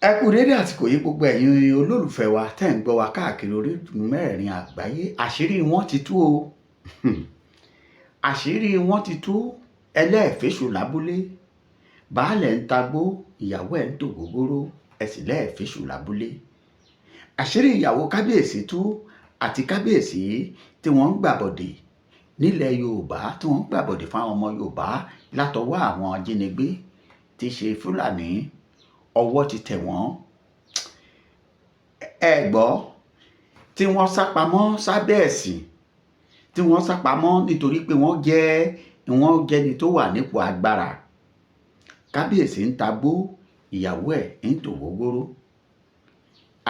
Ẹ kú dédé àsìkò yìí gbogbo ẹ̀yin olólùfẹ́ wa tẹ́ ń gbọ́ wa káàkiri orígun mẹ́rẹ̀ẹ̀rin àgbáyé. Àṣírí wọn ti tú o. Àṣírí wọn ti tú. Ẹlẹ́ẹ̀fẹ́ṣù lábúlé. Baálẹ̀ ń tagbó, ìyàwó ẹ̀ ń tò gógóró, ẹ sì lẹ́ẹ̀fẹ́ṣù lábúlé. Àṣírí ìyàwó kábíyèsí tú àti kábíyèsí tí wọ́n ń gbàbọ̀dè nílẹ̀ Yorùbá, tí wọ́n ń gbàbọ̀dè fáwọn ọmọ Yorùbá látọwọ́ àwọn ajínigbé tí ṣe Fúlàní. Ọwọ́ ti tẹ̀ wọ́n. Ẹ gbọ́, tí wọ́n sápamọ́ sábẹ́ ẹ̀sìn, tí wọ́n sápamọ́ nítorí pé wọ́n jẹ́ni tó wà nípò agbára. Kábíyèsí ń tagbó, ìyàwó ẹ̀ ń tò gógóró,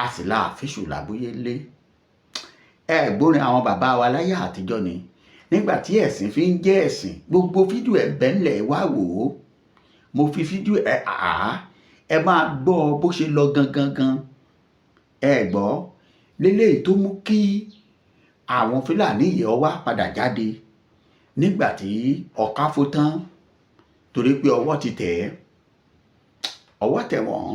a sì láàfíṣù lábúyé lé. Ẹ gbórin àwọn bàbá wa láyé àtijọ́ ni, nígbà tí ẹ̀sìn fi ń jẹ́ ẹ̀sìn. Gbogbo fídíò ẹ̀ bẹ́ńlẹ̀ wá wò ó. Mo fi fídíò ẹ máa gbọ́ bó ṣe lọ gangan. Ẹ gbọ́, léléyìí tó mú kí àwọn Fúlàní yìí wá padà jáde nígbà tí ọ̀ká fó tán, torí pé ọwọ́ ti tẹ̀ ẹ́, ọwọ́ tẹ̀ wọ́n.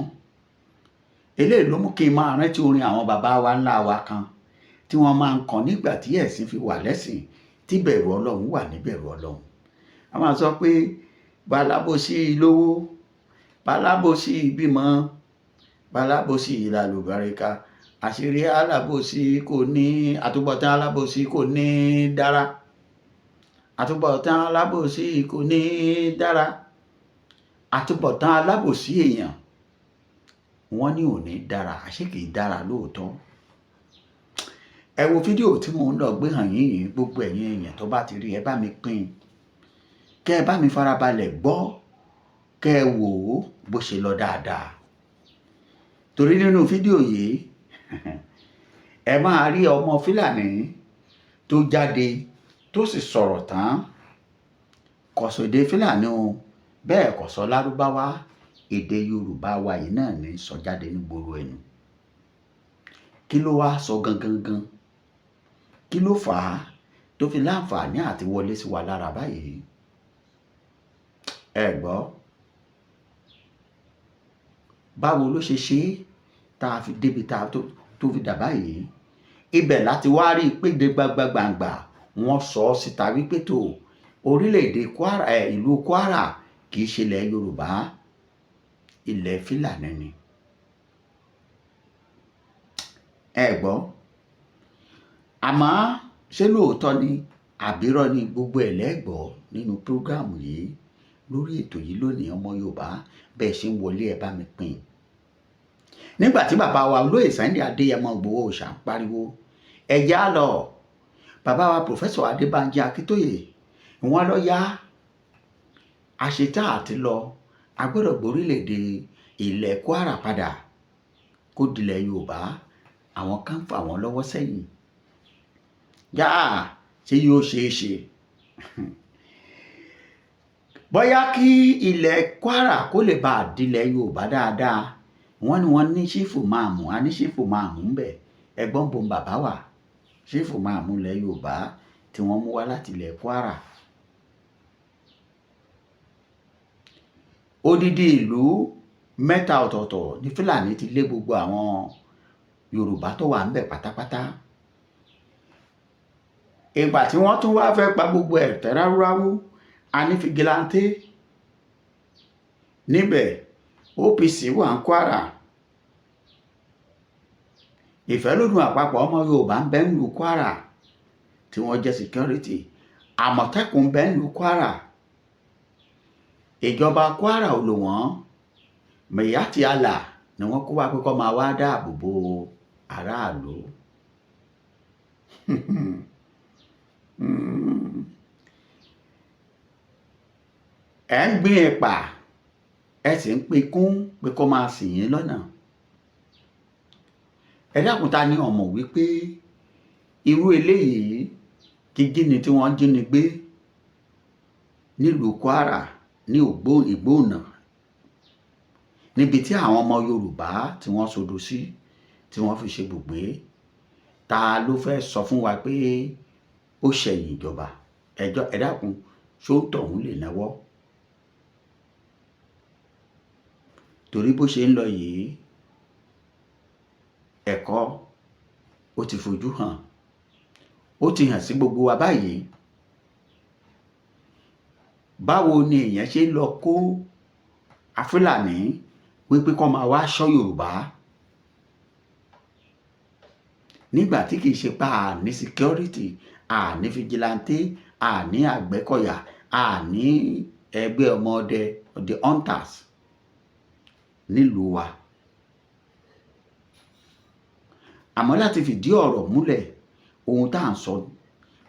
Eléyìí ló mú kí n máa rántí orin àwọn bàbá wa ńlá wa kan tí wọ́n máa ń kọ nígbà tí ẹ̀sìn fi wà lẹ́sìn, tí bẹ̀rù Ọlọ́run wà níbẹ̀rù Ọlọ́run. A máa sọ pé balábòsí lówó, balábòsí bímọ, balábòsí lálùbáríkà, àṣírí alábòsí kò ní, àtúbọ̀tán alábòsí kò ní dára, àtúbọ̀tán alábòsí kò ní dára, àtúbọ̀tán alábòsí èèyàn wọ́n ní ò ní dára, àṣé kìí dára lóòótọ́. Ẹ wo fídíò tí mò ń lọ gbé hàn yín yìí, gbogbo ẹ̀yin èèyàn tó bá ti rí ẹ bá mi pín, kẹ́ ẹ bá mi farabalẹ̀ gbọ́, kẹ́ ẹ wò ó bó ṣe lọ dáadáa. Torí nínú fídíò yìí ẹ máa rí ọmọ Fúlàní tó jáde tó sì sọ̀rọ̀ tán. Kò sọ èdè Fúlàní o, bẹ́ẹ̀ kò sọ Lárúbáwá, èdè Yorùbá wa yìí náà ní sọ jáde ní gbòòrò ẹnu. Kí ló wá sọ gangan? Kí ló fà á tó fi láǹfààní àti wọlé sí wa lára báyìí? Ẹ gbọ́, báwo ló ṣe ṣe tá a fi débi tá a tó fi dà báyìí? Ibẹ̀ láti wá rí i pé gbangba wọ́n sọ ọ́ síta wípé tó orílẹ̀-èdè Kwara, ìlú Kwara kì í ṣe ilẹ̀ Yorùbá, ilẹ̀ Fúlàní ni. Ẹ gbọ́, àmọ́ ṣé lóòótọ́ ni àbírọ́ ni? Gbogbo ẹ̀ lẹ́gbọ́ nínú prógráàmù yìí, lórí ètò yìí lónìí. Ọmọ Yorùbá, bẹ́ẹ̀ ṣe ń wọlé ẹ bá mi pín. Nígbà tí bàbá wa olóyè Sunday Adéyẹmọ Ìgbòho Òòṣà ń pariwo ẹ̀já lọ, bàbá wa Pòfẹ́sọ̀ Adébánjí Akíntóyè wọ́n lọ yá, àṣetá àti lọ, a gbọ́dọ̀ gborílẹ̀-èdè ilẹ̀ Kwara padà kó dilẹ̀ Yorùbá. Àwọn kan fà wọ́n lọ́wọ́ sẹ́yìn. Yá, ṣé yóò ṣeé ṣe? Bóyá kí ilẹ̀ Kwara kó lè bá dilẹ̀ Yorùbá dáadáa, wọ́n ní wọ́n ní ṣífù máàmù, a ní ṣífù máàmù ń bẹ̀. Ẹgbọ́n bo bàbá wa, ṣífù máàmù ilẹ̀ Yorùbá tí wọ́n mú wá láti ilẹ̀ Kwara. Odidi ìlú mẹ́ta ọ̀tọ̀ọ̀tọ̀ ní Fúlàní ti lé gbogbo àwọn Yorùbá tó wà ń bẹ̀ pátápátá. Ìgbà tí wọ́n tún wá fẹ́ pa gbogbo ẹ̀ tẹ́ ráúráú, a ní fìgìláńtẹ́ níbẹ̀. OPC wà ń Kwara, ìfẹ́lódùn àpapọ̀ ọmọ Yorùbá ń bẹ ń lu Kwara tí wọ́n jẹ́ security, Àmọ̀tẹ́kùn ń bẹ ń lu Kwara. Ìjọba Kwara ò lò wọ́n, Mẹ̀yàtì Allah ni wọ́n kó wá pé kó máa wá dáàbò bo aráàlú. Ẹ ń gbin ẹ̀pà, ẹ sì ń pe kún pé kó máa ṣì yín lọ́nà. Ẹ dákun, ta ni ó mọ̀ wípé irú eléyìí jíjíni tí wọ́n jíni gbé nílùú Kwara ní Ìgbóònà, níbi tí àwọn ọmọ Yorùbá tí wọ́n sodo sí, tí wọ́n fi ṣe ibùgbé, ta ló fẹ́ sọ fún wa pé ó ṣẹ̀yìn ìjọba? Ẹ dákun, ṣó tọ̀hún lè náwó? torí bó ṣe ń lọ yìí ẹ̀kọ́ ó ti fojú hàn, ó ti hàn sí gbogbo wa báyìí. Báwo ni èèyàn ṣe lọ kó Fúlàní wípé kó máa wá ṣọ́ Yorùbá nígbà tí kìí ṣe pa àní security, àní vigilante, àní Àgbẹ̀kọ̀yà, àní ẹgbẹ́ ọmọ ọdẹ, the hunters nílùú wa. Àmọ́ láti fìdí ọ̀rọ̀ múlẹ̀ ohun tá à ń sọ,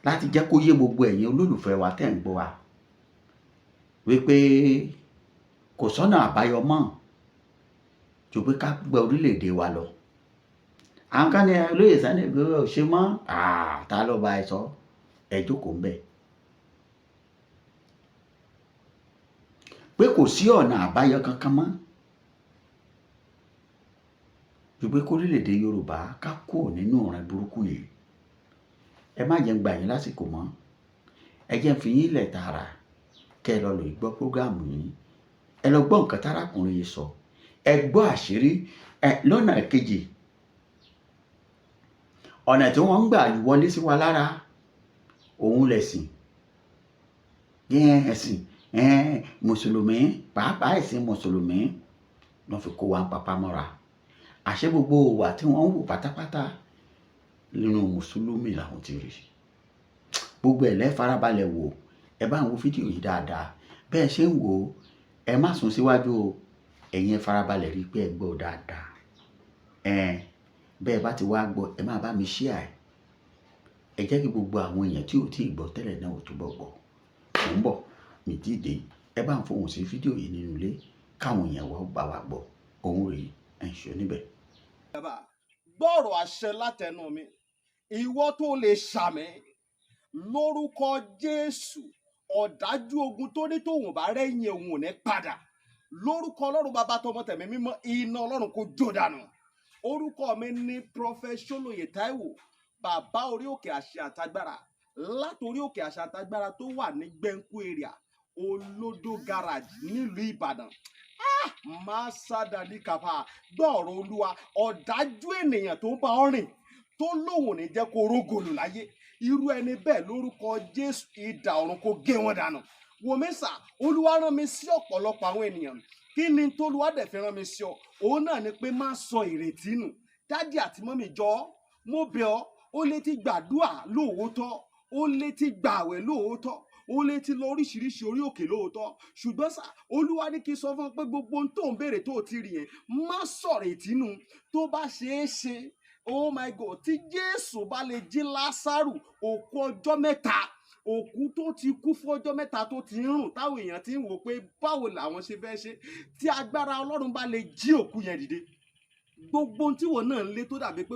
láti jẹ́ kó yé gbogbo ẹ̀yin olólùfẹ́ wa tẹ́ ń gbọ́ wa wípé kò sọ́nà àbáyọ mọ́ ju pé ká gbé orílẹ̀-èdè wa lọ. Àwọn kan ní olóyè Sunday Igboho ò ṣe mọ́, ta ló bá ẹ sọ? Ẹ jókòó ńbẹ̀. Pé kò sí ọ̀nà àbáyọ kankan mọ́ ju pé kórílẹ̀-èdè Yorùbá ká kúrò nínú ọ̀ràn burúkú yìí. Ẹ má jẹ́ ń gbà yín lásìkò mọ́, ẹ jẹ́ ń fi yín lẹ̀ tààrà kẹ́ ẹ lọ lè gbọ́ prógáàmù yìí, ẹ lọ gbọ́ nǹkan tárákùnrin yìí sọ, ẹ gbọ́ àṣírí. Lọ́nà kejì, ọ̀nà tí wọ́n ń gbà wọlé sí wa lára òun lẹ̀sìn. Ẹ̀sìn mùsùlùmí, pàápàá ẹ̀sìn mùsùlùmí ló fi kó wa papá mọ́ra. Àṣé gbogbo ìwà tí wọ́n ń wò pátápátá nínú mùsùlùmí làwọn ti rí. Gbogbo ẹ̀ lẹ́ farabalẹ̀ wò, ẹ bá ń wo fídíò yìí dáadáa. Bẹ́ẹ̀ ṣe ń wò ó, ẹ má sún síwájú o, ẹ̀yin ẹ farabalẹ̀ rí pé ẹ gbọ́ dáadáa. Bẹ́ẹ̀ bá ti wá gbọ́, ẹ máa bá mi share ẹ̀. Ẹ jẹ́ kí gbogbo àwọn èèyàn tí ò tí ì gbọ́ tẹ́lẹ̀ náà ò túbọ̀ gbọ́. Mò ń bọ̀, mi tí ì dé. Ẹ bá ń fohùn sí fídíò yìí nínú ilé káwọn èèyàn wá bá wa gbọ́. Òun rèé, ẹ̀ ń ṣe níbẹ̀. Gbọ́rọ̀ àṣẹ látẹnu mi, ìwọ tó lè ṣàmì lórúkọ Jésù. Ọ̀dájú ogun tó ní tòun bá rẹ́yìn òun ò ní padà. Lórúkọ Ọlọ́run Bàbá tọmọ tẹ̀mí mímọ́, iná Ọlọ́run kó jó dànù. Orúkọ mi ní Prophet Ṣólóyè Táíwò, bàbá orí òkè àṣẹ àtagbára, látòrí òkè àṣẹ àtagbára tó wà ní Gbẹ́ńkú area, Olódó garage nílùú Ìbàdàn. Máa sádàlí kàfà gbọ́ọ̀rọ̀ Olúwa. Ọ̀dájú ènìyàn tó bá ọ rìn tó lóun ò ní jẹ́ kó rógòlù láyé, irú ẹni bẹ́ẹ̀ lórúkọ Jésù idà ọ̀run kó gé wọn dànù. Wòmísà, Olúwa rán mi sí ọ̀pọ̀lọpọ̀ àwọn ènìyàn. Kí ni t'Olúwa dẹ̀ fi rán mi sí ọ? Òun náà ni pé má sọ ìrètí nù. Dádì àti mọ́mì jọ̀ọ́, mo bẹ̀ ọ́, ó lè ti gbàdúrà lóòótọ́, ó lè ti gbààwẹ̀ lóòótọ́, ó lè ti lọ oríṣiríṣi orí òkè lóòótọ́, ṣùgbọ́n sà, Olúwa ní kí n sọ fún ọ pé gbogbo ohun tó ń béèrè tó ti rí yẹn, má sọ̀rọ̀ ìtínú. Tó bá ṣeé ṣe, oh my God, tí Jésù bá lè jí Lásárù, òkú ọjọ́ mẹ́ta, òkú tó ti kú fún ọjọ́ mẹ́ta tó ti ń rùn, táwọn èèyàn ti ń wò pé báwo làwọn ṣe fẹ́ ṣe, tí agbára Ọlọ́run bá lè jí òkú yẹn dìde, gbogbo ohun tí wọn náà ń lé tó dàbí pé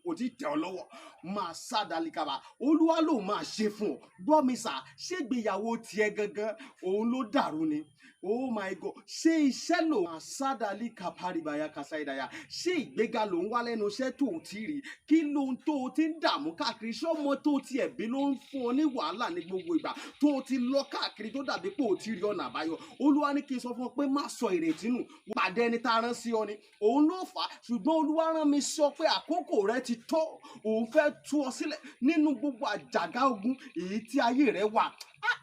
kò tí tẹ̀ ọ́ lọ́wọ́, máa sádàlíkàbà. Olúwa ló máa ṣe fún ọ. Gbọ́ mi sà, ṣé ìgbéyàwó tiẹ̀ gangan òun ló dàrú ni? Oh my God, ṣé iṣẹ́ ló máa sádàlíkàpárìbàyà kàṣáìdàyà? Ṣé ìgbéga ló ń wá lẹ́nu iṣẹ́ tó o ti rí? Kí ló ń tó o ti ń dààmú káàkiri? Ṣé ọmọ tó ti ẹ̀bí ló ń fún ọ ní wàhálà ní gbogbo ìgbà tó o ti lọ káàkiri tó dàbí pé o ti rí ọ̀nà àbáyọ? Olúwa ní kí n sọ fún ọ pé má sọ ìrètí nù. Pàdé ẹni tá a rán sí ọ ni, òun ló fà á, ṣùgbọ́n Olúwa rán mi sọ pé àkókò rẹ ti tó. Òun fẹ́ tú ọ sílẹ̀ nínú gbogbo àjàgà ogun èyí tí ayé rẹ wà.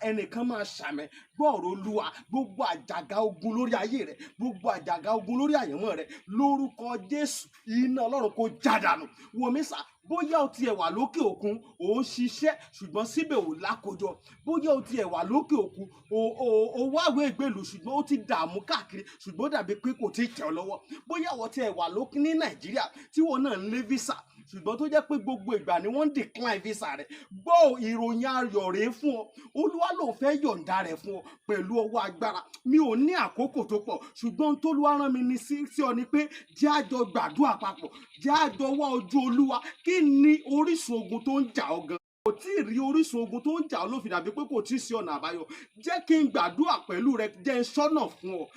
Ẹnìkan máa ṣàmì gbọ́ọ̀rọ̀ Olúwa. Gbogbo àjàgà ogun lórí ayé rẹ, gbogbo àjàgà ogun lórí àyànmọ́ rẹ, lórúkọ Jésù iná Ọlọ́run kó jádànù. Wòmísà, bóyá o tiẹ̀ wà lókè òkun, ò ń ṣiṣẹ́ ṣùgbọ́n síbẹ̀ ò lákojọ. Bóyá o tiẹ̀ wà lókè òkun, o wáwé ìgbèlú ṣùgbọ́n ó ti dààmú káàkiri ṣùgbọ́n ó dàbí pé kò tí ì tẹ̀ ọ́ lọ́wọ́. Bóyá o tiẹ̀ wà lókè ní Nàìjíríà tí wọn náà ń lé visa ṣùgbọ́n tó jẹ́ pé gbogbo ìgbà ni wọ́n ń decline visa rẹ̀. Gbọ́ ìròyìn ayọ̀ rèé fún ọ. Olúwa ló fẹ́ yọ̀ǹda rẹ̀ fún ọ pẹ̀lú ọwọ́ agbára. Mi ò ní àkókò tó pọ̀ ṣùgbọ́n t'Olúwa rán mi ní sí ọ ni pé jẹ́ a jọ gbàdúrà papọ̀, jẹ́ a jọ wá ojú Olúwa. Kí ni orísun ogun tó ń jà ọ́ gan? kò tí ì rí orísun ogun tó ń jà ọ́ ló fi dàbí pé kò tí ì sí ọ̀nà àbáyọ. Jẹ́ kí n gbàdúrà pẹ̀lú rẹ, jẹ́ n ṣọ́nà fún ọ.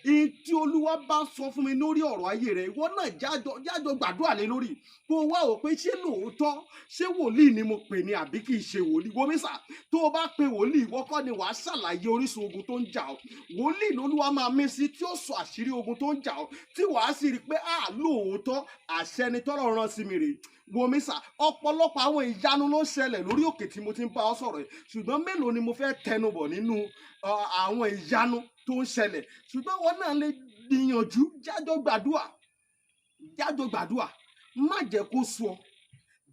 Ihun tí Olúwa bá sọ fún mi lórí ọ̀rọ̀ ayé rẹ, ìwọ náà jájọ gbàdúrà lé lórí. Kó o wá wò pé ṣé lóòótọ́ ṣé wòlíì ni mo pè ní àbí kì í ṣe wòlíì. Wòmísà, tó o bá pe wòlíì, ìwọ kọ́ ni wàá ṣàlàyé orísun ogun tó ń jà ọ́. Wòlíì lolúwa máa mí sí tí ó sọ àṣírí ogun tó ń jà ọ́, tí wàá sì rí i pé lóòótọ́ àṣẹ ni tọ́lọ́run rán sí mi rèé. Wòmísà, ọ̀pọ̀lọpọ̀ àwọn ìyanu ló ń ṣẹlẹ̀ lórí òkè tí mo ti ń bá ọ sọ̀rọ̀ yìí, ṣùgbọ́n mélòó ni mo fẹ́ tẹnubọ̀ nínú àwọn ìyanu tó ń ṣẹlẹ̀. Ṣùgbọ́n wọn náà lè gbìyànjú, jájọ gbàdúrà, má jẹ́ kó sú ọ,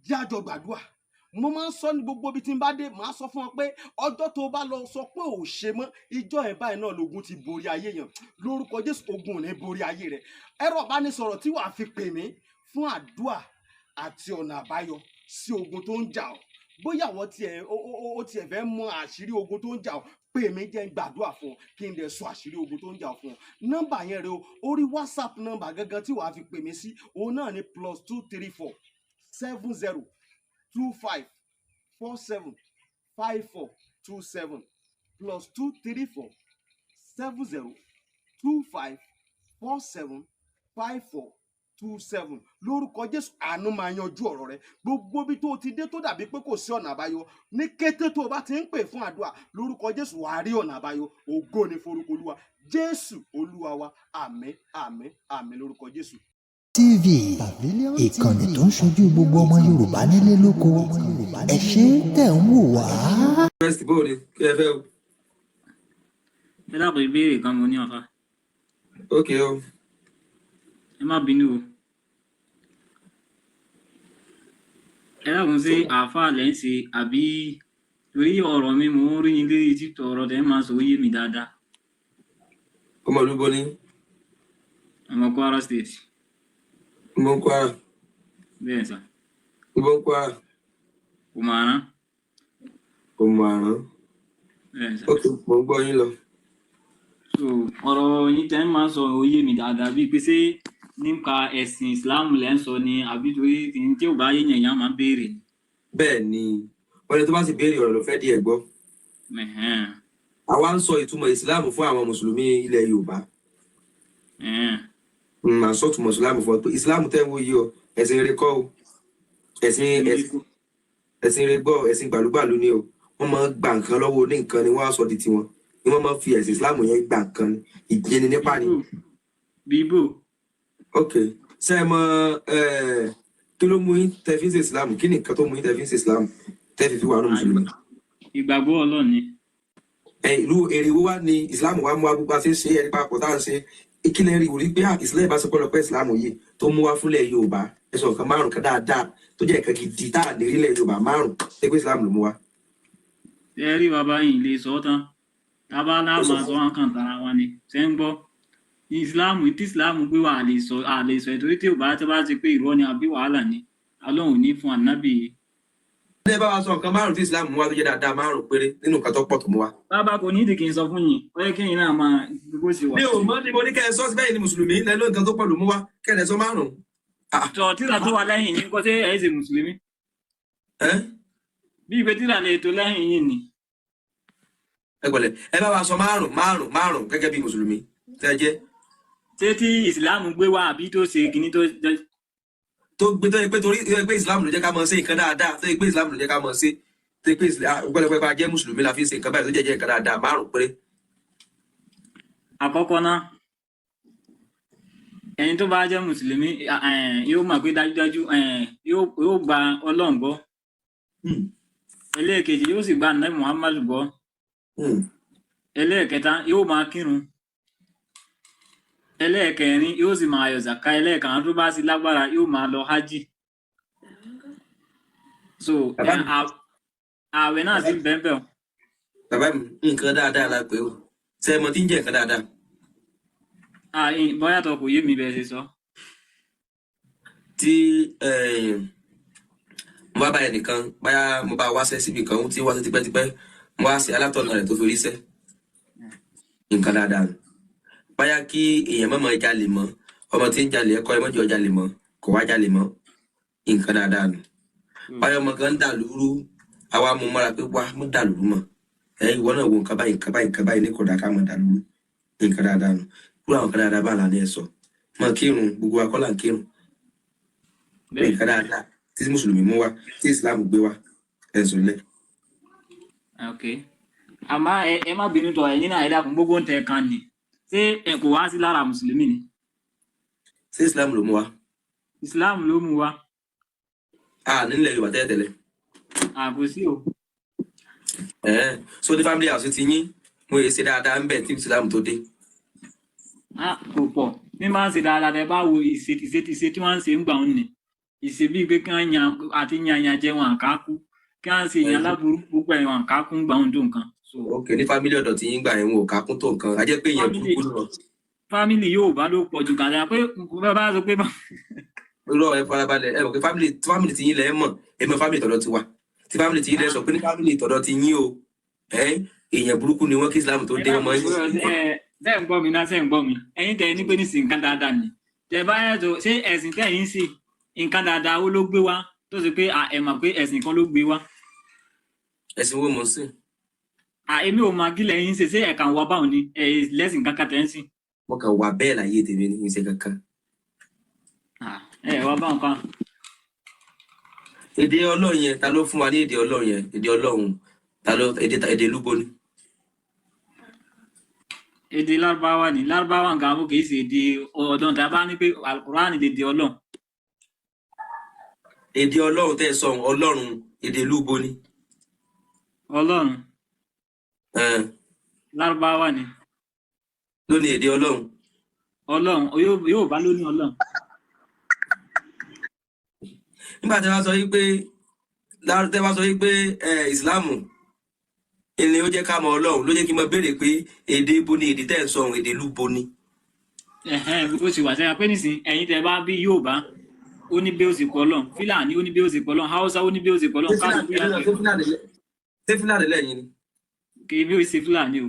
jájọ gbàdúrà. Mo máa ń sọ ní gbogbo ibi tí n bá dé, màá sọ fún ọ pé ọjọ́ tó bá lọ sọ pé ò ṣe mọ́, ìjọ ẹ̀ báyìí náà lógun ti borí ayé yẹn. Lórúkọ Jésù, ogun ò ní borí ayé rẹ. Ẹ̀rọ ìbánisọ̀rọ̀ tí wàá fi pè mí fún àdúrà àti ọ̀nà àbáyọ sí ogun tó ń jà ọ́. Bóyá àwọn tiẹ̀ fẹ́ mọ àṣírí ogun tó ń jà ọ́, pè mí, jẹ́ n gbàdúrà fún ọ kí n dẹ̀ sọ àṣírí ogun tó ń jà ọ́ fún ọ. Nọ́mbà yẹn rẹ o, orí WhatsApp nọ́mbà gangan tí wàá fi pè mí sí, òun náà ni +234 70 25 47 54 27 +234 70 25 47 54 27. Lórúkọ Jésù, àánú máa yanjú ọ̀rọ̀ rẹ. Gbogbo bí tó ti dé tó dàbí pé kò sí ọ̀nà àbáyọ, ní kété tó o bá ti ń pè fún àdúrà, lórúkọ Jésù wàá rí ọ̀nà àbáyọ. Ògo ni forúkọ Olúwa. Jésù Olúwa wa. Àmín, àmín, àmín lórúkọ Jésù. TV, ìkànnì tó ń ṣojú gbogbo ọmọ Yorùbá nílé lóko. Ẹ ṣé tẹ̀ ń wò wá. First bó ni kí ẹ fẹ́ o. Ẹ dábọ̀ ìbéèrè kan mo ní ọ̀fà. Ok o. Ẹ má bínú o. Ẹ dákun sí àáfàá lẹ́ ń ṣe àbí torí ọ̀rọ̀ mi mò ń rí ní lórí títọ̀ ọ̀rọ̀ tẹ́ máa sọ yé mi dáadáa. Ọmọ olúbo ni. Ọmọ Kwara State. Mo ń Kwara. Bẹ́ẹ̀ sà. Mo ń Kwara. Òmàrán. Òmàrán. Bẹ́ẹ̀ sà. Ok, mo ń gbọ́ yín lọ. So ọ̀rọ̀ yín tẹ́ máa sọ yé mi dáadáa bíi pé ṣé nípa ẹ̀sìn Islam lẹ́ ń sọ ni àbí torí tí ò bá yéèyàn yẹn máa béèrè ni. Bẹ́ẹ̀ ni, wọ́n ní tó bá sì béèrè ọ̀rọ̀ ló fẹ́ di ẹ̀ gbọ́. Àwa ń sọ ìtumọ̀ ìsìláàmù fún àwọn mùsùlùmí ilẹ̀ Yorùbá. Màá sọ ìtumọ̀ ìsìláàmù fún ọ pé ìsìláàmù tẹ́ ń wo yìí o, ẹ̀sìn rere kọ́ o. Ẹ̀sìn rere gbọ́, ẹ̀sìn gbàlúgbàlú ni o. Wọ́n máa ń gba nǹkan lọ́wọ́ ní nǹkan ni wọ́n á sọ di tiwọn. Ni wọ́n máa ń fi ẹ̀sìn ìsìláàmù yẹn gba nǹkan ni. Ìjẹni nípa ni. Bíbò. Ok, ṣé ẹ mọ kí ló mú yín tẹ́ fi ń ṣe ìsìláàmù? Kí ni nǹkan tó mú yín tẹ́ fi ń ṣe ìsìláàmù? Tẹ́ fi wà ní mùsùlùmí. Ìgbàgbọ́ Ọlọ́run ni. Ìlú èrè wo wá ní ìsìláàmù wa mú wa gbogbo àti ṣe ẹni papọ̀ tá à ń ṣe ìkílẹ̀ rí orí pé ìsìláàmù bá sọpọ̀ lọ́pẹ́ ìsìláàmù yìí tó mú wá fúnlẹ̀ Yorùbá ẹ̀sùn nǹkan márùn kan dáadáa tó jẹ́ nǹkan gidi tá à ní rílẹ̀ Yorùbá márùn ṣé pé ìsìláàmù ló mú wá. Ẹ rí bàbá yìí lè sọ tán tábà náà máa sọ wọn kàn tara wa ni ṣé ń gbọ́ ìsìláàmù tí ìsìláàmù gbé wa àlè sọ ìtorí tí ò bá ti pé irọ́ ni àbí wàhálà ni Ọlọ́run ní fún ànábì. Ẹ bá wa sọ nǹkan márùn tí ìsìláàmù mú wá tó jẹ́ dáadáa márùn péré nínú nǹkan tó pọ̀ tó mú wá. Bàbá kò ní ìdí kí n sọ fún yín ó yẹ kí yín náà máa gbogbo ṣe wà. Mi ò mọ̀ ní mo ní kẹ́ ẹ sọ síbẹ̀ yìí ni mùsùlùmí lẹ́nu nǹkan tó pọ̀ ló mú wá kẹ́ ẹ sọ márùn. Sọ tíra tó wà lẹ́yìn yín kọ́ sí ẹ̀ ṣe mùsùlùmí. Bí ìgbé tíra lè tó lẹ́yìn yín ni. Ẹ gbọ́dọ̀ ẹ bá wa sọ márùn gẹ́gẹ́ bí mùsùlùmí tẹ́ jẹ́. Ṣé tí ìsìláàmù gbé wa àbí tó ṣe kìíní tó gbé tó yẹ pé torí pé ìsìláàmù ló jẹ́ ká mọ̀ ṣe nǹkan dáadáa tó yẹ pé ìsìláàmù ló jẹ́ ká mọ̀ ṣe tó yẹ pé ọgbẹ́lẹpẹ́ bá jẹ́ mùsùlùmí la fi ń ṣe nǹkan báyìí tó jẹ́ nǹkan dáadáa márùn péré. Àkọ́kọ́ náà ẹni tó bá jẹ́ mùsùlùmí yóò mọ̀ pé dájúdájú yóò gba Ọlọ́run gbọ́. Ẹlẹ́ẹ̀kejì yóò sì gba Ànábì Muhammadu gbọ́. Ẹlẹ́ẹ̀kẹta yóò máa kírun. Ẹlẹ́ẹ̀kẹrin yóò sì máa yọ zàká. Ẹlẹ́ẹ̀karùn tó bá sì lágbára yóò máa lọ hajj. So ààwẹ̀ náà sì bẹ́ẹ̀ bẹ́ẹ̀ o. Bàbá mi nǹkan dáadáa la pé o ṣe é mọ tí ń jẹ́ nǹkan dáadáa. Bóyá tó kò yé mi bẹ́ẹ̀ ṣe sọ. Tí mo bá bá ẹnìkan báyà mo bá wáṣẹ́ síbi kan tí wáṣẹ́ tipẹ́tipẹ́ mo wá sí alátọ̀nà rẹ̀ tó fi ríṣẹ́ nǹkan dáadáa ni. Báyà kí èèyàn mọ̀mọ́ jalè mọ́ ọmọ tí ń jalè ẹ̀kọ́ ẹ̀mọ́jọ́ jalè mọ́ kò wá jalè mọ́ nǹkan dáadáa ni. Báyà ọmọ kan ń dà lúrú àwa mú mọ́ra pé wá mú dàlúrú mọ́ ìwọ náà wo nǹkan báyìí ní kódà ká mọ̀ dàlúrú nǹkan dáadáa nù kúrò àwọn kan dáadáa bá lànà ẹ̀ sọ mọ̀ kírun gbogbo akọ́là ń kírun nǹkan dáadáa tí mùsùlùmí mú wá tí Islam gbé wá ẹ̀sùn lẹ̀. ok àmọ́ ẹ má bínú tọ̀ ẹ̀yin náà ẹ dákun gbogbo ń tẹ̀ kan ni ṣé ẹ kò wá sí lára mùsùlùmí ni. ṣé Islam ló mú wá. Islam ló mú wá. nílẹ̀ Yorùbá tẹ́lẹ̀tẹ́lẹ̀. kò sí o. so ní family house ti yín mo yẹ ṣe dáadáa ń bẹ̀ tí Islam tó dé. kò pọ̀ ní máa ń ṣe dáadáa tẹ bá wo ìṣe tí wọ́n ń ṣe ń gbà ń nì ìṣe bíi pé kí wọ́n yan àti yan jẹ wọn àkákú kí wọ́n ṣe yan láburú gbogbo ẹ̀wọ̀n àkákú ń gbà ń tó nǹkan. ok ní family ọ̀dọ̀ tí yín gbà yẹn wọn ò kákún tó nǹkan a jẹ́ pé yẹn burúkú lọ. family Yorùbá ló pọ̀ jù kàdá pé bá sọ pé. irọ́ ẹ farabalẹ̀ ẹ mọ̀ pé family tí yín lẹ́ mọ̀ ẹ mọ̀ family tọ̀dọ̀ ti wà tí family tí yín lẹ́ sọ pé ní family tọ̀dọ̀ ti yín o èèyàn burúkú ni wọ́n kí Islam tó dé wọn mọ́ ṣe ń gbọ́ mi náà ṣe ń gbọ́ mi ẹ̀yin tẹ̀ ní pé ní sí nǹkan dáadáa ni tẹ̀ bá yẹ tó ṣé ẹ̀sìn tẹ̀ yín sí nǹkan dáadáa ó ló gbé wá tó ṣe pé ẹ mọ̀ pé ẹ̀sìn kan ló gbé wá. ẹ̀sìn wo mọ̀ sí. èmi ò máa gílẹ̀ yín ṣe ẹ̀ka wà báwọn ni lẹ́sìn kankan tẹ̀ ń sìn. mo kàn wà bẹ́ẹ̀ láyé tèmi ní ìṣe kankan. wà báwọn kan. èdè Ọlọ́run yẹn ta ló fún wa ní èdè Ọlọ́run yẹn èdè Ọlọ́run ta ló èdè lúbo ni. èdè Lárúbáwá ni Lárúbáwá nǹkan àbò kìí ṣe èdè ọ̀dọ́n tá a bá ní pé Al-Qur'an èdè Ọlọ́run. èdè Ọlọ́run tẹ́ ẹ sọ Ọlọ́run èdè lúbo ni. Ọlọ́run. Lárúbáwá ni. ló ní èdè Ọlọ́run. Ọlọ́run yóò bá lóní Ọlọ́run. nígbà tí wọ́n sọ yí pé ìsìláàmù ilé ó jẹ́ ká mọ Ọlọ́run ló jẹ́ kí n mọ béèrè pé èdè ibo ni èdè tẹ́ ẹ̀ sọ ohun èdè lúbo ni. ó sì wà sẹ́yìn pé nísìnyí ẹ̀yin tẹ́ bá bí Yorùbá ó ní bí ó sì kọ́ Ọlọ́run Fúlàní ó ní bí ó sì kọ́ Ọlọ́run Haúsá ó ní bí ó sì kọ́ Ọlọ́run ṣé Fúlàní lẹ́yìn ni. kì í bí ó ṣe Fúlàní o.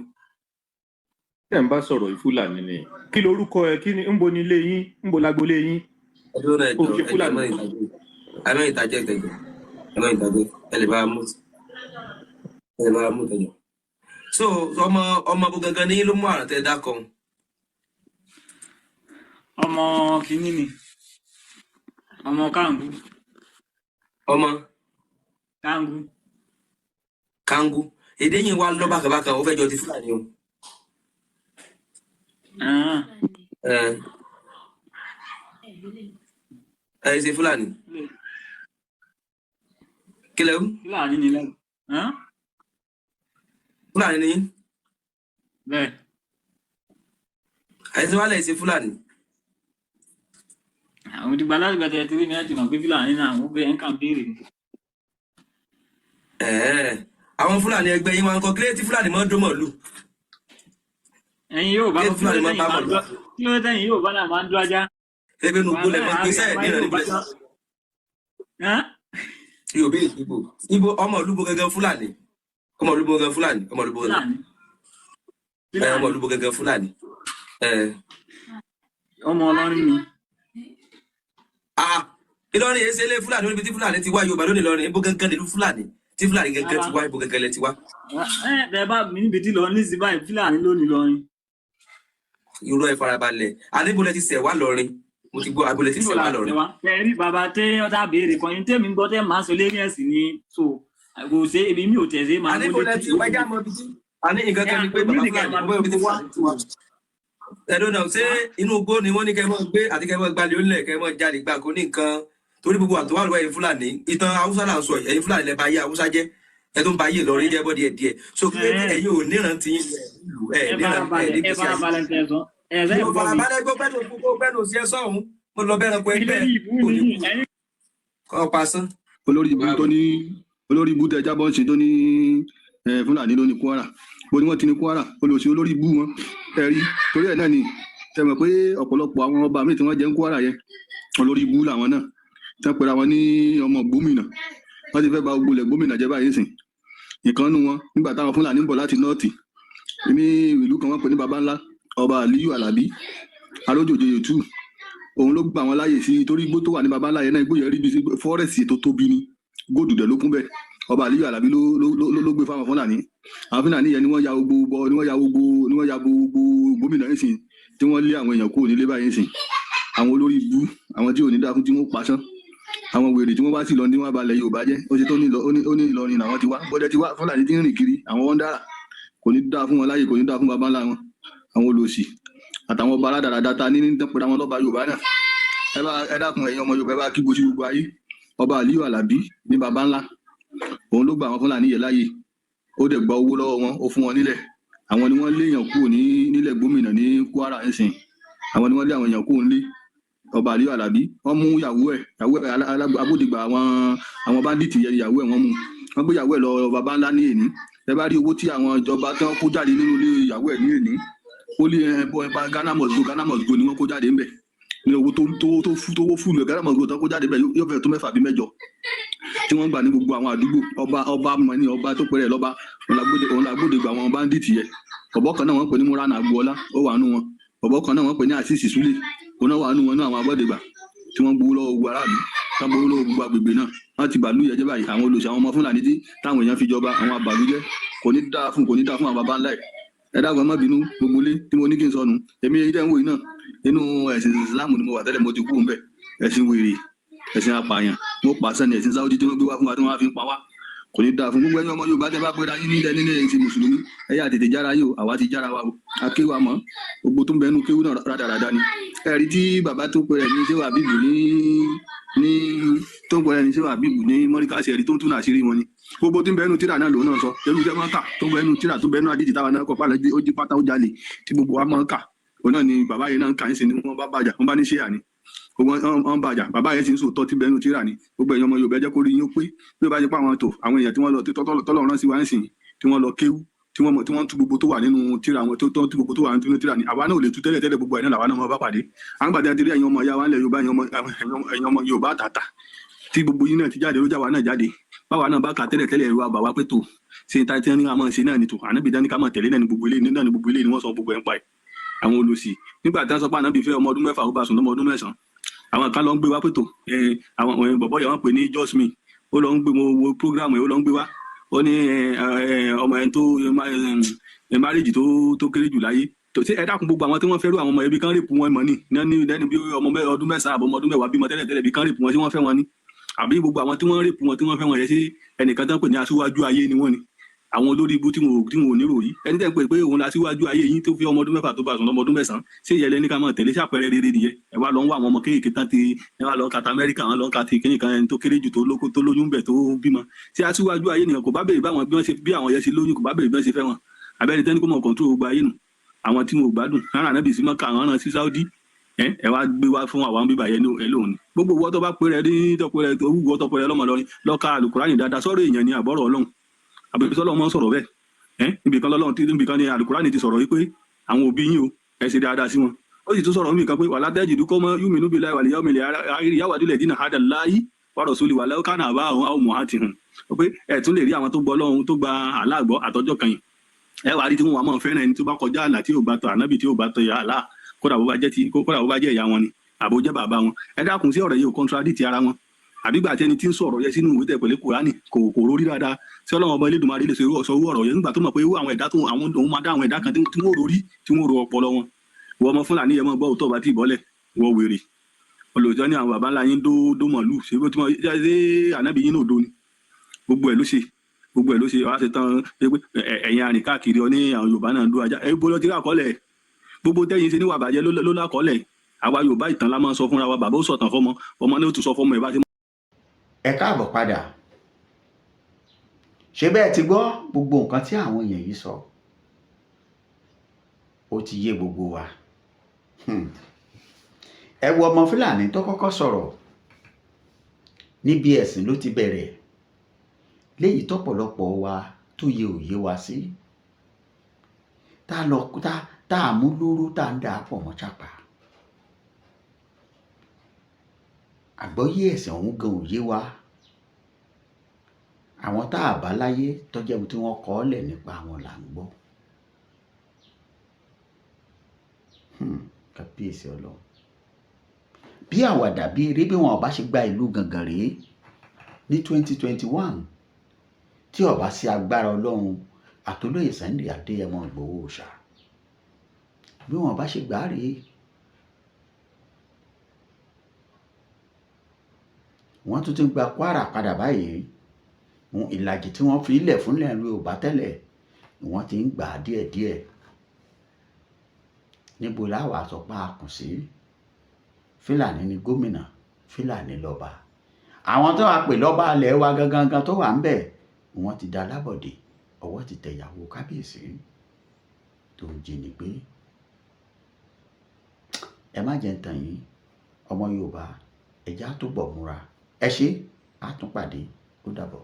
tẹ́ ń bá sọ̀rọ̀ ìfúlàní ni kí lorúkọ ẹ kí ni ń bo ní ilé yín ń bo lágbolé yín. òkè Fúlàní ẹ̀mọ́ ìtajẹ́ ẹ lè bá a mú tẹ̀jọ́. so ọmọ bó gangan ní ló mú àrùn tẹ dákọ. ọmọ kìíní ni ọmọ Kángu. ọmọ Kángu èdè yìí wá lọ bákàbákà ó fẹ́ jọ ti Fúlàní o. ṣe Fúlàní kí lẹ́wọ́. Fúlàní ni lẹ́wọ́. Fúlàní ni. bẹ́ẹ̀. àìsí wálẹ̀ ṣe Fúlàní. àwọn òdìgbà láti gbàtẹ́ tí wí ní ẹ̀jẹ̀ mọ̀ pé Fúlàní náà àwọn obìnrin nǹkan béèrè. àwọn Fúlàní ẹgbẹ́ yín máa ń kọ́ kílé tí Fúlàní máa ń dó mọ̀lú. ẹ̀yin yóò bá wọn Fúlàní máa ń bá mọ̀lú. kí ló tẹ̀yìn yóò bá náà máa ń dó ajá. ebe nu gbólẹ̀ máa ń gbé sẹ́ẹ̀ ní ìrọ̀lẹ́ yóò bí ibo ọmọ olúbo gẹ́gẹ́ Fúlàní ọmọ olúbo gẹ́gẹ́ Fúlàní ọmọ olúbo gẹ́gẹ́ Fúlàní. ọmọ Ọlọ́rin ni. Ìlọrin yẹn ṣe lé Fúlàní níbi tí Fúlàní ti wá Yorùbá lónìí lọrin ibo gẹ́gẹ́ nílùú Fúlàní tí Fúlàní gẹ́gẹ́ ti wá ibo gẹ́gẹ́ lẹ ti wá. bẹ́ẹ̀ bá mi níbi tí lọrin ní sí báyìí Fúlàní lónìí lọrin. irọ́ ẹ farabalẹ̀ àníbólẹ̀ ti ṣẹ̀ wá lọrin mo ti gbọ́ abúlé ti ṣẹ̀ wá lọrin. ẹ̀rí bàbá tẹ́ ọ̀tá béèrè kan yín tẹ́mi gbọ́ tẹ́ máa sọ lérí ẹ̀sìn ni so kò ṣe ebi mi ò tẹ̀sí máa. àníbólẹ̀ ti wájà mọ́ bí tí àní nǹkan kan ni pé bàbá Fúlàní bọ́ ibi tí Fúlàní ti wá. ẹ̀dọ́ náà ṣé inú igbó ni wọ́n ní kẹ́ mọ́ gbé àti kẹ́ mọ́ gbalẹ̀ onílẹ̀ kẹ́ mọ́ jáde gbà kó ní nǹkan torí gbogbo àtọwà lọ́wọ́ ẹ̀yin Fúlàní ìtàn Haúsá là ń sọ ẹ̀yin Fúlàní lẹ́ bá yé Haúsá jẹ́ ẹ tó ń bá yé Ìlọrin jẹ́ bọ́ díẹ̀ so kí ẹ̀yin ò níran ti yín lù ẹ̀ níran ẹ̀ ní kìí ṣe àyè. ìfọ̀rọ̀balẹ̀ gbọ́gbẹ́nu sí ẹ sọ́hún mo lọ bẹ́ẹ̀ rẹ̀ pé ẹgbẹ́ kọ́ pasán. olórí ibú tẹ jábọ́ ṣe tó ní Fúlàní ló ní Kwara bó ni wọ́n ti ní Kwara olóòsì olórí ibú wọn ẹ̀rí torí ẹ̀ náà ni ẹ mọ̀ pé ọ̀pọ̀lọpọ̀ àwọn ọba míì tí wọ́n jẹ́ ń Kwara yẹn olórí ibú làwọn náà tí wọ́n pera wọn ní ọmọ gómìnà wọ́n ti fẹ́ ba gbogbo ilẹ̀ gómìnà jẹ́ báyìí sìn ìkànnù wọn nígbà táwọn Fúlàní ń bọ̀ láti nọ́ọ̀tì ní ìlú kan wọ́n pè ní baba ńlá ọba Aliyu Alabi arójòjò yòtú òun ló gbà wọn láàyè sí torí igbó tó wà ní baba ńlá yẹn náà igbó yẹn rí bí fọ́rẹ́sì tó tóbi ní góòdù dẹ̀ ló kún bẹ́ẹ̀ ọba Aliyu Alabi ló gbé fáwọn Fúlàní. Àwọn Fúlàní yẹn ni wọ́n ya gbogbo gómìnà yìí sìn tí wọ́n lé àwọn èèyàn kúrò nílé báyìí sìn. Àwọn olórí ibú, àwọn tí ò ní dákún tí wọ́n pasán, àwọn wèrè tí wọ́n bá sì lọ ní wọ́n balẹ̀ Yorùbá jẹ́, ó ṣe tó ní Ìlọrin làwọn ti wá, bọ́dẹ ti wá, Fúlàní ti ń rìn kiri, àwọn wọn dára, kò ní dáa fún wọn láyè, kò ní dáa fún baba ńlá wọn, àwọn olòṣì àtàwọn ọba aládàáda ta ní pẹ̀lú àwọn ọlọ́ba Yorùbá náà. Ẹ dákun ẹ̀yin ọmọ Yorùbá, ẹ bá kí gbogbo sí gbogbo ayé, ọba Aliyu Alabi ní baba ńlá, òun ló gba àwọn Fúlàní yẹn láyè, ó dẹ̀ gba owó lọ́wọ́ wọn, ó fún wọn nílẹ̀. Àwọn ni wọ́n léèyàn kúrò nílẹ̀ gómìnà ní Kwara ẹ̀sìn, àwọn ni wọ́n lé àwọn èèyàn kúrò nílé. Ọba Aliyu Alabi wọ́n mú ìyàwó ẹ̀ agbódegbà àwọn báńdíìtì yẹn, ìyàwó ẹ̀ wọ́n gbé ìyàwó ẹ̀ lọ baba ńlá ní èní. Ẹ bá rí owó tí àwọn ìjọba tí wọ́n kó jáde nínú ilé ìyàwó ẹ̀ ní èní, ó lé Ghana must go ni wọ́n kó jáde ńbẹ̀, ní owó tó fúlù ẹ̀ Ghana must go tó kó jáde ńbẹ̀ yóò fẹ́ tó 6 àbí 7 tí wọ́n gbà ní gbogbo àwọn àdúgbò. Ọba mọ̀ní, ọba tó pẹ̀rẹ̀ lọ́ba, òun làgbódegbà àwọn báńdíìtì yẹn. Bọ̀bọ́ kan náà wọ́n pè ní Murana Agboola, ó wà nù wọn. Bọ̀bọ́ kan náà wọ́n pè ní Asisi Sule, òun náà wà nù wọn náà, àwọn agbódegbà tí wọ́n gbowó lọ́wọ́ gbogbo aráàlú, tán gbowó lọ́wọ́ gbogbo agbègbè náà. Wọ́n ti bàlú yẹn jẹ́ báyìí, àwọn olóṣèlú, àwọn ọmọ Fúlàní tí táwọn èèyàn fi jọba, àwọn àbàlújẹ́, kò ní dáa fún àwọn baba ńlá ẹ̀. Ẹ dákun ẹ má bínú, gbogbo ilé tí mo ní kí n sọnù. Èmi yìí dẹ́ ń wò yìí náà, nínú ẹ̀sìn Ìsìlámù ni mo wà tẹ́lẹ̀, mo ti kú ń bẹ̀. Ẹ̀sìn wèrè, ẹ̀sìn apààyàn, mo pàṣẹ ní ẹ̀sìn Sáúdí tí wọ́n gbé wá fún wa tí wọ́n fi ń pa wá. Kò ní dáa fún gbogbo ẹ̀yin ọmọ Yorùbá tẹ́ bá pẹ́ra yín nílẹ̀ ẹ̀sìn Mùsùlùmí. Ẹ yá tètè jára yìí o, àwa ti jára wa o. Akéwì àmọ́ gbogbo tó ń bẹnu kéwù náà rádaràda ni. Ẹ̀rí tí bàbá tó pẹ́rẹ́ ní Ṣéwà Bíbù tó ń pẹ́rẹ́ ní Ṣéwà Bíbù ní Mọ́ríkàsì, ẹ̀rí tó ń túnà àṣírí wọn ni. Gbogbo tí ń bẹnu tíra náà lòun náà sọ, ẹrú jẹ́ máa ń kà, tó ń bẹnu tíra tó ń bẹnu àdìjì táwa náà kọ́ pálẹ̀ ó jí pátá ó jalè tí gbogbo wa máa ń kà. Òun náà ni bàbá yẹn náà ń kà ń sin ni wọ́n bá bàjá, wọ́n bá ní ṣéyà ni. Wọ́n bàjá, bàbá yẹn sì ń sòótọ́ tí bẹnu tíra ni. Gbogbo ẹ̀yin ọmọ Yorùbá jẹ́ kó rí yín ó pé bí ó bá jẹ́ pé àwọn èèyàn tí wọ́n lọ tọ́lọ̀ rán sí wa ń sìn, tí wọ́n lọ kéwú, tí wọ́n tú gbogbo tó wà nínú tíra wọn, tó tú gbogbo tó wà nínú tíra ni. Àwa náà ò lè tú tẹ́lẹ̀ gbogbo ẹ̀ náà làwa náà mọ́ bá pàdé. À ń gbàdé àti rí ẹ̀yin ọmọ ìyá wa ńlẹ̀ Yorùbá, ẹ̀yin ọmọ Yorùbá àtàtà tí gbogbo yín náà ti jáde, ló já wa náà jáde. Báwa náà bá kà tẹ́lẹ̀ ẹ̀rù àbá wa pé tó ṣe ń ta tí wọ́n ní ká máa ṣe náà ni tó, ànábì dání ká máa tẹ̀lé náà ni gbogbo ilé ni wọ́n sọ gbogbo ẹ̀ ń pa ẹ̀. Àwọn olùsì nígbà tí wọ́n sọ pé ànábì fẹ́ ọmọ ọdún 6 ó bá sùn lọ́mọ ọdún 9, àwọn kan lọ ń gbé wá pé tó àwọn bọ̀bọ̀ yẹn wọ́n pè ní Josmi, ó lọ ń gbé wo program yẹn, ó lọ ń gbé wá, ó ní ọmọ ẹni tó marriage tó kéré jù láyé. Ṣé ẹ dákun gbogbo àwọn tí wọ́n fẹ́ rú àwọn ọmọ ẹbí kan rèpù wọn mọ̀ ní lẹ́ni bí ọmọ ọdún 9 àbọ̀ ọmọ ọdún 10 bímọ tẹ́lẹ̀ bí kan rèpù wọn sí wọ́n fẹ́ wọn ní, àbí gbogbo àwọn tí wọ́n rèpù wọn tí wọ́n fẹ́ wọn yẹn sí ẹnìkan tán pè ní aṣíwájú ayé ni wọ́n ni. Àwọn olórí ibú tí wọn ò ní ròrí, ẹni tẹ́ ń pè pé òun la aṣíwájú ayé yín tó fi ọmọ ọdún 6 tó bá sùn lọ́mọ ọdún 9, ṣé ìyẹlẹ ní ká máa tẹ̀lé ṣàpẹẹrẹ rere nìyẹn? Ẹ wá lọ ń wá àwọn ọmọ kéèké tán ti ẹ wá lọ kàtà Amẹ́ríkà, wọn lọ kàtì kíní kan ẹni tó kéré jù tó lóyún bẹ̀ tó bímọ. Ṣé aṣíwájú ayé nìyẹn kò bá bèrè báwọn bí àwọn yẹn ṣe lóyún, kò bá bèrè bí wọ́n ṣe fẹ́ wọn? Abẹ́ni tẹ́ni kó mọ̀ kọ̀ǹtró gbogbo ayé nù. Àwọn tí wọn ò gbádùn rárá náà bì sí Mọ́kà, àwọn náà sí Sáúdí, ẹ wá gbé wá fún àwọn bíbá yẹn ẹ lóhùn ni. Gbogbo wọ́n tó bá pé rẹ ní tọpẹ rẹ tó wúwo tọpẹ rẹ lọ́mọ lọ́rin lọ́ka Àlùkùránì dáadáa, sọ̀rọ̀ èèyàn ni àbọ̀rọ̀ Ọlọ́run, àbẹ̀bí sọ́lọ́ mọ́ sọ̀rọ̀ bẹ́ẹ̀. Ibìkan lọ́lọ́run tí ibìkan ni Àlùkùránì ti sọ̀rọ̀ wípé àwọn òbí yín o ẹ ṣe dáadáa sí wọn. Ó sì tún sọ̀rọ̀ níbìkan pé wàlá tẹ́jì dúkọ́ mọ́ yúmi núbi láì wàlẹ̀ yáwó adúlẹ̀ dínà hádà láyé wàrọ̀ sólì wàlẹ́ kánà àbá àwọn àwọn mọ̀hátì hàn. Ó pé ẹ̀ tún lè rí àwọn tó gbọ́ Ọlọ́run tó gba aláàgbọ́ àtọ́jọ́ kan yìí. Ẹ wà rí tí wọn wà máa fẹ́ràn ẹni tó bá kọjá àlà tí ò bá tọ ànábì tí ò bá tọ ìyá àlá, kódà bó bá jẹ́ ìyá wọn ni àbò jẹ́ bàbá wọn. Ẹ dákun sí ọ̀rọ̀ yìí ò contradict ara wọn. Àbígbà tí ẹni tí ń sọ̀rọ̀ yẹ sínú ìwé tẹ̀ pẹ̀lú Kùránì kò rórí dáadáa, sí Ọlọ́run ọba Elédùmarè lè sọ irú ọ̀rọ̀ yẹn nígbà tó mọ̀ pé irú àwọn ẹ̀dá tó òun máa dá àwọn ẹ̀dá kan tí wọ́n rórí tí wọ́n ro ọpọlọ wọn. Ìwọ ọmọ Fúlàní yẹn mọ̀ gbọ́ òótọ́ bá ti bọ́lẹ̀ wọ wèrè. Olùjọ́ ní àwọn bàbá ńlá yín dó mọ̀lú ṣé bó ti mọ̀ ṣé ànábì yín náà dó ni. Gbogbo ẹ̀ ló ṣe wá ṣe tán ẹ̀yin arìn káàkiri ọ ní àwọn Yorùbá náà dó ajá ẹ̀ bó ti rí àkọọ́lẹ̀ gbogbo tẹ́yin ṣe níwà bàjẹ́ ló lákọọ́lẹ̀. Àwa Yorùbá ìtàn la máa ń sọ fúnra wa, bàbá ó sọ̀tàn fọmọ ọmọ náà ó tún sọ fọmọ ẹ̀ bá ti. Ẹ káàbọ̀ padà. Ṣé bẹ́ẹ̀ ti gbọ́ gbogbo nǹkan tí àwọn èèyàn yìí sọ? Ó ti yé gbogbo wa. Ẹ wo ọmọ Fúlàní tó kọ́kọ́ sọ̀rọ̀ níbi ẹ̀sìn ló ti bẹ̀rẹ̀, léyìí tọ́pọ̀lọpọ̀ wa tó yẹ òye wa sí, tá a mú lóró tá a ń dà pọ̀ mọ́ chapa. Àgbọ́yé ẹ̀sìn ọ̀hún gan òye wa. Àwọn tá a bá láyé tọ́jẹ́ tí wọ́n kọ́ lẹ̀ nípa àwọn là ń gbọ́. Kábíyèsí Ọlọ́run. Bí àwàdà bí eré bí wọn ò bá ṣe gba ìlú Gàngàn rèé ní 2021 tí ó bá sí agbára Ọlọ́run àtolóyè Sunday Adéyẹmọ Ìgbòho Òòṣà bí wọn bá ṣe gbà á rèé. wọ́n tún ti gba Kwara padà báyìí. Ìlàjì tí wọ́n fi ilẹ̀ fúnlẹ̀ Yorùbá tẹ́lẹ̀ ni wọ́n ti ń gbà á díẹ̀díẹ̀. níbo láwà sọ pé a kùn sí? Fúlàní ni gómìnà, Fúlàní lọ́ba. àwọn tó wàá pè lọ́ba alẹ̀ wa gangan tó wà ń bẹ̀ wọ́n ti da lábọ̀dé, ọwọ́ ti tẹ ìyàwó kábíyèsí tó ń jí ni pé ẹ má jẹ́ ń tàn yín ọmọ Yorùbá ẹ̀já tó bọ̀ múra ẹ ṣé, á tún pàdé, ó dàbọ̀.